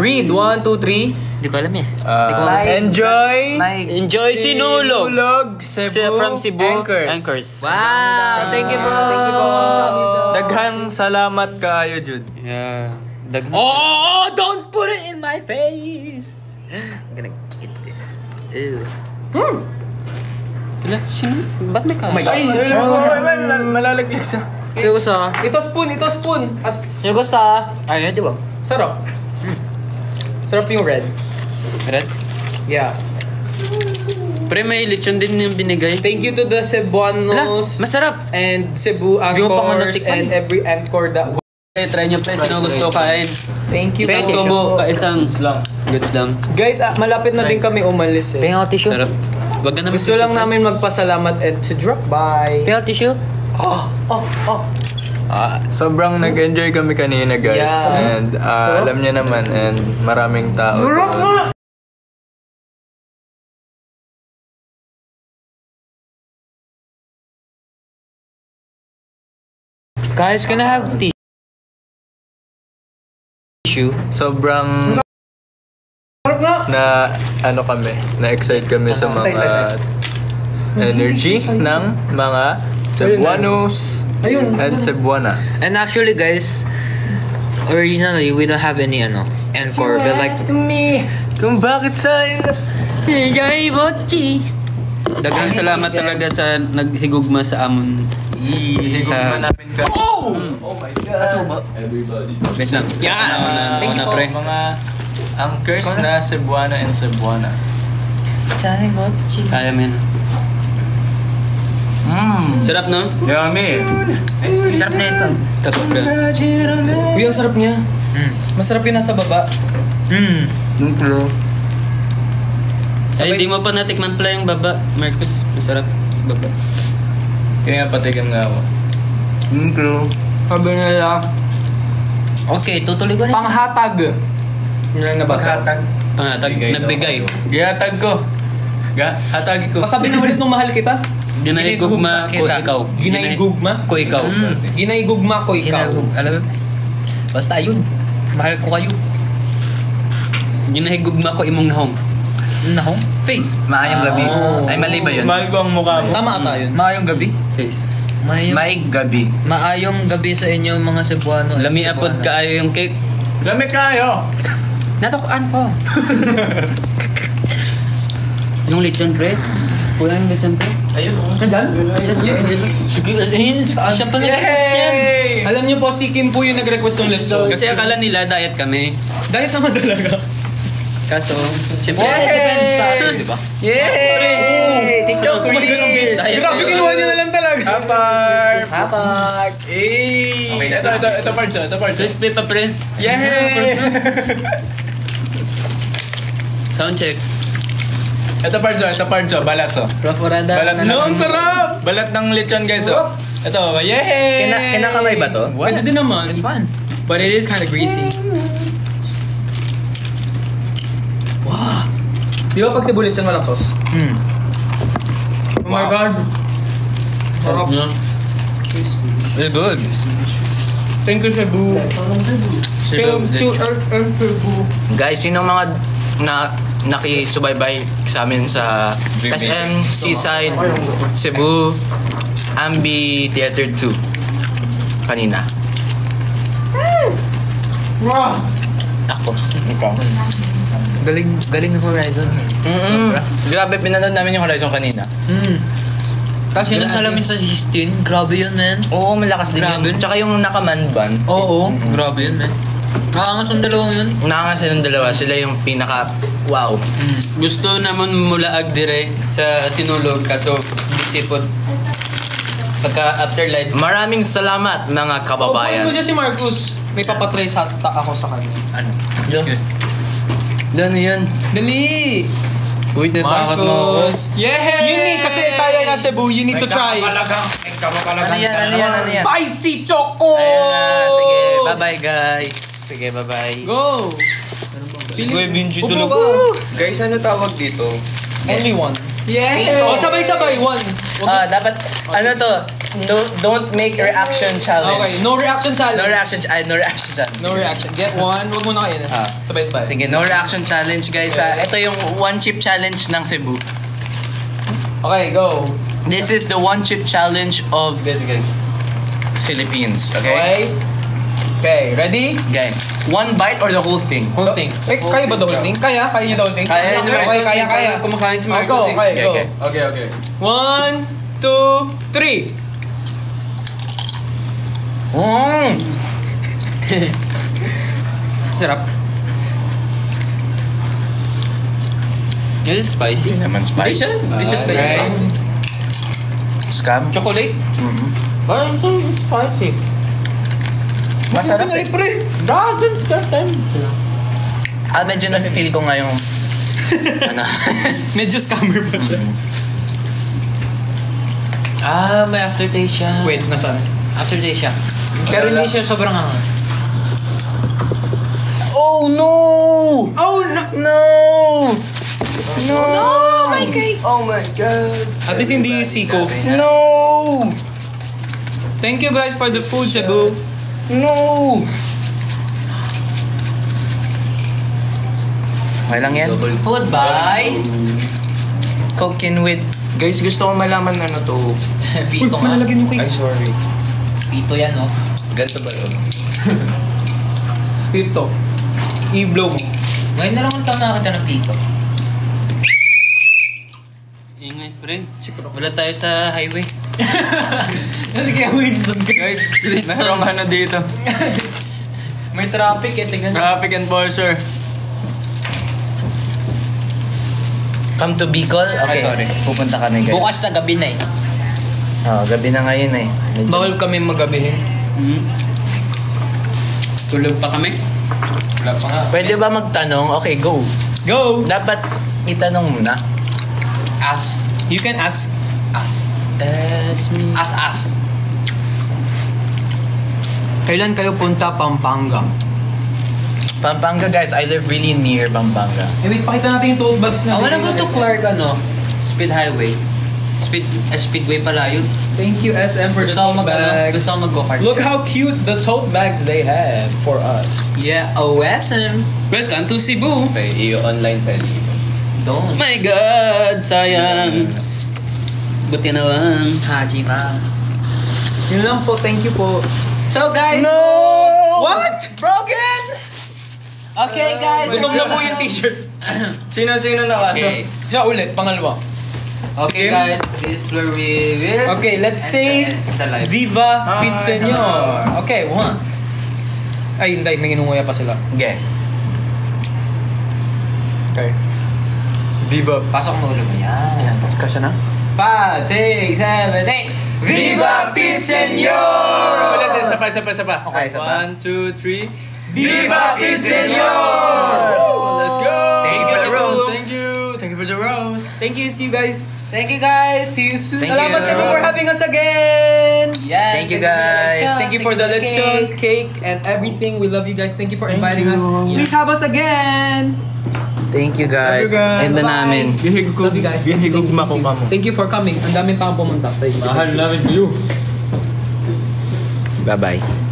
Read 1, 2, 3. Hindi ko alam eh. Enjoy Sinulog From Cebu Anchors. Wow, thank you bro. Daghang salamat kaayo, Jude. Yeah. Oh, don't put it in my face. I'm gonna eat this. Ew. Sino? Ba't may ka? Ay, malalaglag siya. Sino gusto? Ito spoon. Sino gusto? Ay, di ba? Sarap. Sarap yung red. Red? Yeah. Pre, may lechon din yung binigay. Thank you to the Cebuanos. Masarap. And Cebu Anchors and every Anchor that... Try nyo pre, sino gusto kain? Thank you. Isang sumo, isang goods lang. Guys, malapit na din kami umalis eh. Penga tissue. Sarap. Gusto lang namin magpasalamat at to drop by. Penga tissue. Sobrang nag-enjoy kami kanina, guys. Yeah. And alam niyo naman, and maraming tao. Guys, can I have tissue? Sobrang na ano kami, na-excite kami sa mga energy ng mga Cebuanos and Cebuanas. And actually guys, originally we don't have any encore, but like me Kung bakit sa Jay Bochi. Daghang salamat talaga sa naghigugma sa amon. Higugmanapin ka. Oh my god. Everybody. Wait lang. Thank you po. Mga anchors na Cebuana and Cebuana. Jay Bochi. Kaya mo yun. Sarap no? Yummy. Sarap na ito. Stop bro. Uy, ang sarap niya. Masarap yun nasa baba. Ay, di mo pa natikman pala yung baba, Marcus. Masarap sa baba. Kaya nga patikim nga ako. Sabi nila, Okay, tutuloy ko na. panghatag. Yun lang nabasa. Pangatag, nagbigay. Gihatag ko. Hatag ko. Pasabi na ulit nung mahal kita. Ginahigugma ko ikaw. Ginaigugma? Ko ikaw. Ginaigugma ko ikaw. Alam mo? Basta ayun. Mahal ko kayo. Ginahigugma ko imong nahong. Nahong? Face. Maayong gabi. Ay, mali ba yun? Mahal ko ang mukha mo. Tama ata yun. Maayong gabi. Face. Maayong gabi. Maayong gabi sa inyo mga Cebuano. Lami apod kaayo yung cake. Lami kayo! Natukaan ko. Yung lechon pre. Kuya yung lechon pre. Ayun. Nandyan? Sige, ayun. Siya pa nag-request yan. Alam niyo po, si Kim po yung nag-request ng lechon. Kasi akala nila diet kami. Diet naman talaga. Kaso, siyempre, Yay! diba? Yay! TikTok Reels! Grabe, kinuha niyo na lang talaga. Hapag! Okay, Ito part siya. Crispy pa pre. Yay! Sound check. Ito part siya. Balat siya. Proforada. Balat No, ang sarap! Balat ng lechon, guys. Oh. Ito, yay! Kinakamay ba to? Pwede din naman. It's fun. But it is kind of greasy. Wow! Di ba pag Cebu lechon walang sauce? Oh my God! Sarap. Very good. Thank you, Cebu. Thank you, Cebu. Guys, yun ang mga nakisubaybay sa amin sa SM Seaside, Cebu, Ambi Theater 2 kanina. Wow! Ako. Galing ng Horizon. Grabe, pinanood namin yung Horizon kanina. Kasi yung salamin sa 16, grabe yun, man. Oo, malakas din Grabe. yun. Tsaka yung nakamanban. Oo, grabe yun, man. Nakakangas ang dalawang yun. Nakakasa ng dalawa, sila yung pinaka wow. Gusto naman mulaag dire sa Sinulog, kaso disipod. Pagka afterlight. Maraming salamat mga Upuin kababayan. mo dyan si Marcus. May papatry sa ako sa kanya. Ano? Ano yan? Dali! Wait, natakot mo. Marcos! Yeah! Yun eh, kasi tayo na Cebu, you need to try. Ano yan? Spicy choco! Sige, bye-bye guys. Sige, bye-bye. Go! Uy, Binji Upo tulog. ka. Guys, ano tawag dito? Only one. Yeah! O, sabay-sabay, one. Dapat, ano to? don't make reaction challenge. Okay, no reaction challenge. No reaction challenge. No reaction. Get one. Huwag muna kayo na. Sabay-sabay. Sige, no reaction challenge guys. Ito yung one chip challenge ng Cebu. Okay, go. This is the one chip challenge of Philippines. Okay? Okay, ready? Okay. One bite or the whole thing? Whole thing. Kaya ba the whole thing? Kaya? Kaya niyo the whole thing? Kaya niyo, Okay, kaya. Kumakain si Oh, Marcos go, okay, go. Okay. Okay. 1, 2, 3. Sarap. This is spicy. Hindi naman spicy. This is Okay. spicy. Scam? Chocolate? Parang so spicy. Masarap eh. pre. That time. Medyo nafe-feel ko nga yung ano. Medyo scammer pa siya. May aftertaste siya. Wait, nasaan? Aftertaste siya. Pero hindi siya sobrang hangat. Oh no! Oh, no! No! No! my cake! Oh my god! At least hindi siko. No! Thank you guys for the food, Cebu. No! Okay lang yan. Food by... Cooking with... Guys, gusto ko malaman ano to. Pito nga. Nalagyan yung cake. sorry. Pito yan, no? Ganito ba yun? Pito. I-blow mo. Ngayon na lang ang taon nakakita ng pito. Ingay, pre. Wala tayo sa highway. Kasi kaya Winston ka. Guys, merong ano dito. May traffic eh, tingnan nyo. Traffic enforcer. Come to Bicol? Okay, sorry. Pupunta kami guys. Bukas na gabi na eh. Gabi na ngayon eh. Medyo- Bawal kami magabihin. Tulog pa kami. Wala pa nga. Pwede ba magtanong? Okay, go. Go! Dapat itanong muna. As. You can ask. As. Ask me. As. Kailan kayo punta Pampanga? Pampanga guys, I live really near Pampanga. Wait, pakita natin yung tote bags I natin. wanna go to Clark, Speed Highway. Speedway pala yun. Thank you SM for the Gusto ko tote bags. Gusto ko mag-go-kart. Look how cute the tote bags they have for us. Yeah, OSM. Welcome to Cebu. Okay, i-online sa Don't. My God, sayang. Buti na lang. Hajima. Yun lang po, thank you po. So guys. No! What? Broken! Okay guys. Gutom na po yung t-shirt. Sino na Okay. Siya ulit, pangalawa. Okay guys, this is where we will... Okay, let's say the live. Viva Pizzenyor. Okay, one. Ay, hindi, may inunguya pa sila. Okay. Okay. Viva. Pasok mo ulo mo yan. Ayan, kasya na? 5, 6, 7, 8. Viva Pizzenyor! Ulit, isa pa. Okay, isa pa. 1, 2, 3. Viva Pizzenyor! Let's go! Thank you for the rose. Thank you for the rose. Thank you, see you guys. Thank you guys. See you soon. Salamat sa for having us again. Yes. Thank you, guys. Thank you for the lechon, cake, and everything. We love you guys. Thank you for inviting us. Please have us again. Thank you guys. Bye. Enda namin. Love you guys. Thank you for coming. Ang daming pang pumunta sa inyo. Mahal namin kayo. Bye-bye.